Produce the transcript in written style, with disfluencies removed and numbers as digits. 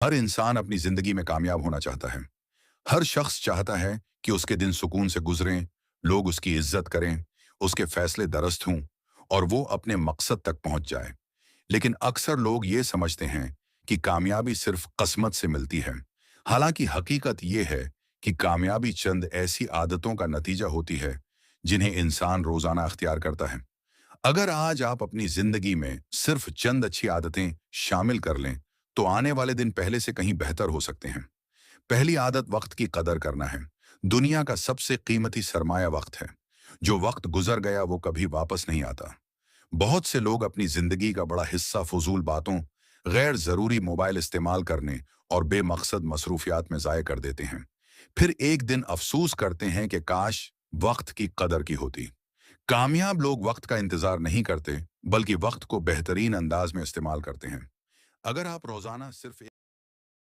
हर इंसान अपनी जिंदगी में कामयाब होना चाहता है। हर शख्स चाहता है कि उसके दिन सुकून से गुजरें, लोग उसकी इज्जत करें, उसके फैसले दुरुस्त हों और वो अपने मकसद तक पहुंच जाए। लेकिन अक्सर लोग ये समझते हैं कि कामयाबी सिर्फ किस्मत से मिलती है। हालांकि हकीकत ये है कि कामयाबी चंद ऐसी आदतों का नतीजा होती है जिन्हें इंसान रोजाना अख्तियार करता है। अगर आज आप अपनी जिंदगी में सिर्फ चंद अच्छी आदतें शामिल कर लें, तो आने वाले दिन पहले से कहीं बेहतर हो सकते हैं। पहली आदत वक्त की कदर करना है। दुनिया का सबसे कीमती सरमाया वक्त है। जो वक्त गुजर गया वो कभी वापस नहीं आता। बहुत से लोग अपनी जिंदगी का बड़ा हिस्सा फजूल बातों, गैर जरूरी मोबाइल इस्तेमाल करने और बेमकसद मसरूफियात में ज़ाय कर देते हैं। फिर एक दिन अफसोस करते हैं कि काश वक्त की कदर की होती। कामयाब लोग वक्त का इंतजार नहीं करते, बल्कि वक्त को बेहतरीन अंदाज में इस्तेमाल करते हैं। अगर आप रोजाना सिर्फ